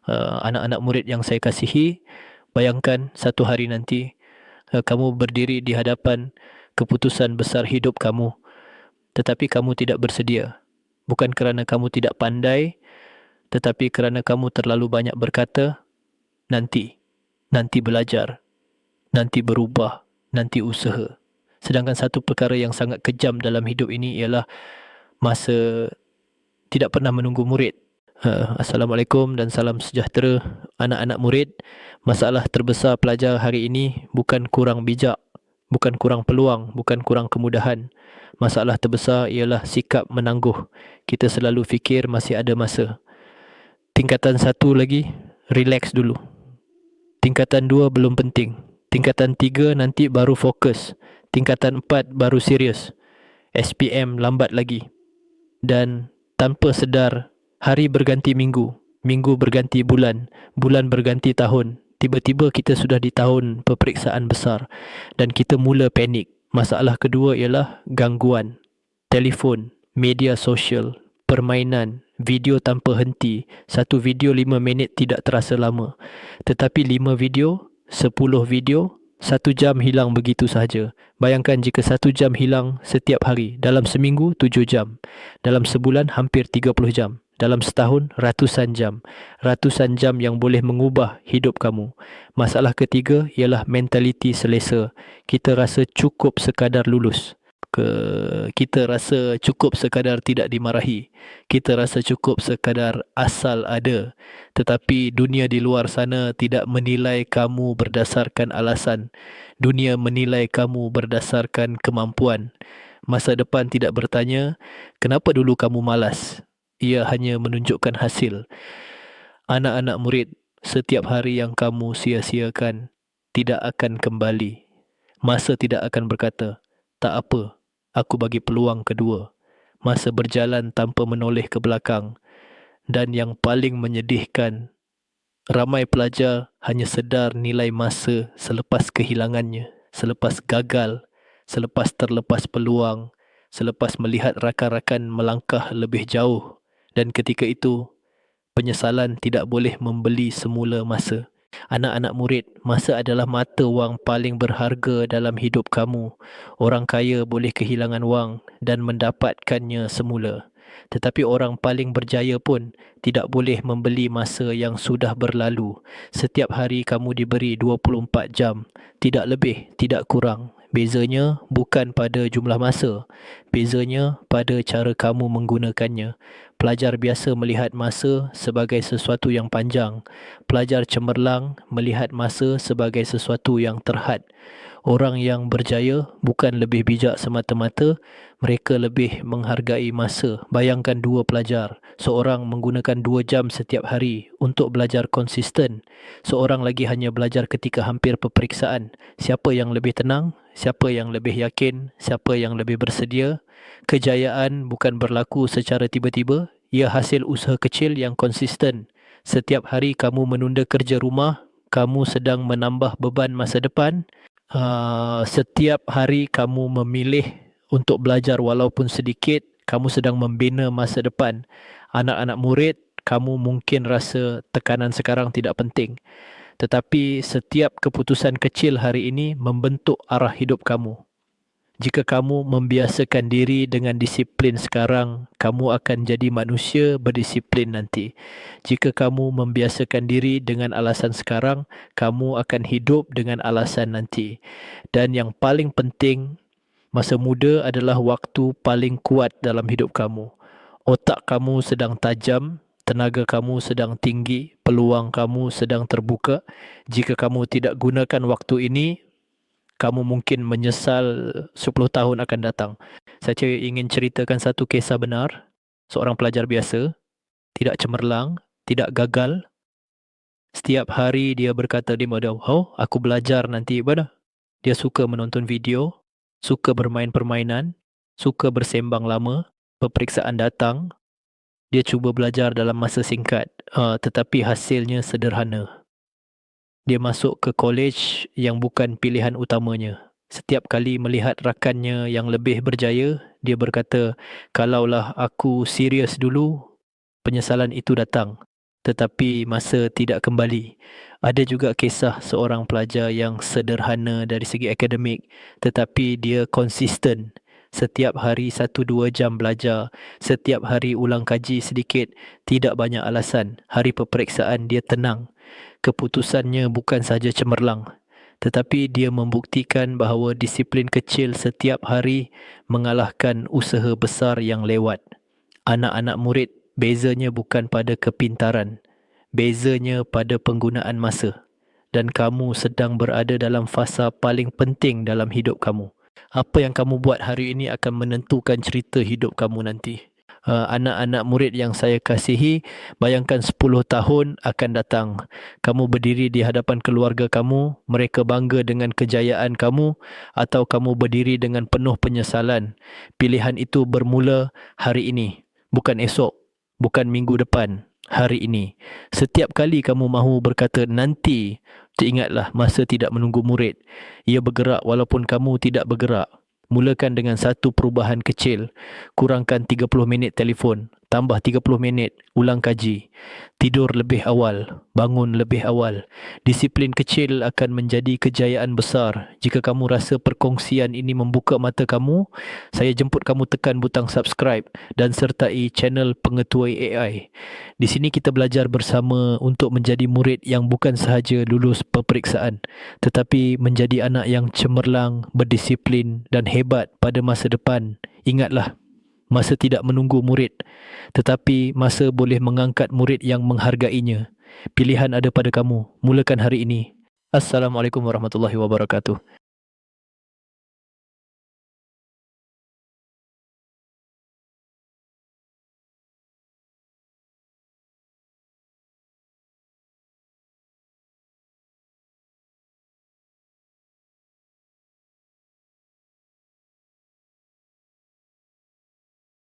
Anak-anak murid yang saya kasihi, bayangkan satu hari nanti kamu berdiri di hadapan keputusan besar hidup kamu, tetapi kamu tidak bersedia. Bukan kerana kamu tidak pandai, tetapi kerana kamu terlalu banyak berkata, nanti, nanti belajar, nanti berubah, nanti usaha. Sedangkan satu perkara yang sangat kejam dalam hidup ini ialah masa tidak pernah menunggu murid. Assalamualaikum dan salam sejahtera anak-anak murid. Masalah terbesar pelajar hari ini bukan kurang bijak, bukan kurang peluang, bukan kurang kemudahan. Masalah terbesar ialah sikap menangguh. Kita selalu fikir masih ada masa. Tingkatan satu lagi, relax dulu. Tingkatan 2 belum penting. Tingkatan 3 nanti baru fokus. Tingkatan 4 baru serius. SPM lambat lagi. Dan tanpa sedar, hari berganti minggu. Minggu berganti bulan. Bulan berganti tahun. Tiba-tiba kita sudah di tahun peperiksaan besar. Dan kita mula panik. Masalah kedua ialah gangguan. Telefon, media sosial, permainan, video tanpa henti. Satu video 5 minit tidak terasa lama. Tetapi 5 video, 10 video, 1 jam hilang begitu sahaja. Bayangkan jika 1 jam hilang setiap hari. Dalam seminggu 7 jam. Dalam sebulan hampir 30 jam. Dalam setahun ratusan jam. Ratusan jam yang boleh mengubah hidup kamu. Masalah ketiga ialah mentaliti selesa. Kita rasa cukup sekadar lulus. Kita rasa cukup sekadar tidak dimarahi. Kita rasa cukup sekadar asal ada. Tetapi dunia di luar sana tidak menilai kamu berdasarkan alasan. Dunia menilai kamu berdasarkan kemampuan. Masa depan tidak bertanya, kenapa dulu kamu malas? Ia hanya menunjukkan hasil. Anak-anak murid, setiap hari yang kamu sia-siakan tidak akan kembali. Masa tidak akan berkata, tak apa, aku bagi peluang kedua. Masa berjalan tanpa menoleh ke belakang. Dan yang paling menyedihkan, ramai pelajar hanya sedar nilai masa selepas kehilangannya, selepas gagal, selepas terlepas peluang, selepas melihat rakan-rakan melangkah lebih jauh. Dan ketika itu, penyesalan tidak boleh membeli semula masa. Anak-anak murid, masa adalah mata wang paling berharga dalam hidup kamu. Orang kaya boleh kehilangan wang dan mendapatkannya semula. Tetapi orang paling berjaya pun tidak boleh membeli masa yang sudah berlalu. Setiap hari kamu diberi 24 jam. Tidak lebih, tidak kurang. Bezanya bukan pada jumlah masa. Bezanya pada cara kamu menggunakannya. Pelajar biasa melihat masa sebagai sesuatu yang panjang. Pelajar cemerlang melihat masa sebagai sesuatu yang terhad. Orang yang berjaya bukan lebih bijak semata-mata, mereka lebih menghargai masa. Bayangkan dua pelajar. Seorang menggunakan 2 jam setiap hari untuk belajar konsisten. Seorang lagi hanya belajar ketika hampir peperiksaan. Siapa yang lebih tenang? Siapa yang lebih yakin? Siapa yang lebih bersedia? Kejayaan bukan berlaku secara tiba-tiba. Ia hasil usaha kecil yang konsisten. Setiap hari kamu menunda kerja rumah, kamu sedang menambah beban masa depan. Setiap hari kamu memilih untuk belajar walaupun sedikit, kamu sedang membina masa depan. Anak-anak murid, kamu mungkin rasa tekanan sekarang tidak penting. Tetapi setiap keputusan kecil hari ini membentuk arah hidup kamu. Jika kamu membiasakan diri dengan disiplin sekarang, kamu akan jadi manusia berdisiplin nanti. Jika kamu membiasakan diri dengan alasan sekarang, kamu akan hidup dengan alasan nanti. Dan yang paling penting, masa muda adalah waktu paling kuat dalam hidup kamu. Otak kamu sedang tajam, tenaga kamu sedang tinggi, peluang kamu sedang terbuka. Jika kamu tidak gunakan waktu ini, kamu mungkin menyesal 10 tahun akan datang. Saya ingin ceritakan satu kisah benar. Seorang pelajar biasa, tidak cemerlang, tidak gagal. Setiap hari dia berkata di modal, aku belajar nanti ibadah. Dia suka menonton video, suka bermain permainan, suka bersembang lama. Peperiksaan datang, dia cuba belajar dalam masa singkat, tetapi hasilnya sederhana. Dia masuk ke college yang bukan pilihan utamanya. Setiap kali melihat rakannya yang lebih berjaya, dia berkata, kalaulah aku serius dulu, penyesalan itu datang. tetapi masa tidak kembali. Ada juga kisah seorang pelajar yang sederhana dari segi akademik tetapi dia konsisten. Setiap hari 1-2 jam belajar, setiap hari ulang kaji sedikit, tidak banyak alasan. Hari peperiksaan dia tenang. Keputusannya bukan sahaja cemerlang, tetapi dia membuktikan bahawa disiplin kecil setiap hari mengalahkan usaha besar yang lewat. Anak-anak murid, bezanya bukan pada kepintaran, bezanya pada penggunaan masa. Dan kamu sedang berada dalam fasa paling penting dalam hidup kamu. Apa yang kamu buat hari ini akan menentukan cerita hidup kamu nanti. Anak-anak murid yang saya kasihi, bayangkan 10 tahun akan datang. Kamu berdiri di hadapan keluarga kamu, mereka bangga dengan kejayaan kamu, atau kamu berdiri dengan penuh penyesalan. Pilihan itu bermula hari ini, bukan esok, bukan minggu depan, hari ini. Setiap kali kamu mahu berkata nanti, ingatlah masa tidak menunggu murid. Ia bergerak walaupun kamu tidak bergerak. Mulakan dengan satu perubahan kecil. Kurangkan 30 minit telefon, tambah 30 minit ulang kaji. Tidur lebih awal, bangun lebih awal. Disiplin kecil akan menjadi kejayaan besar. Jika kamu rasa perkongsian ini membuka mata kamu, saya jemput kamu tekan butang subscribe dan sertai channel Pengetuai AI. Di sini kita belajar bersama untuk menjadi murid yang bukan sahaja lulus peperiksaan, tetapi menjadi anak yang cemerlang, berdisiplin dan hebat pada masa depan. Ingatlah, masa tidak menunggu murid, tetapi masa boleh mengangkat murid yang menghargainya. Pilihan ada pada kamu. Mulakan hari ini. Assalamualaikum warahmatullahi wabarakatuh.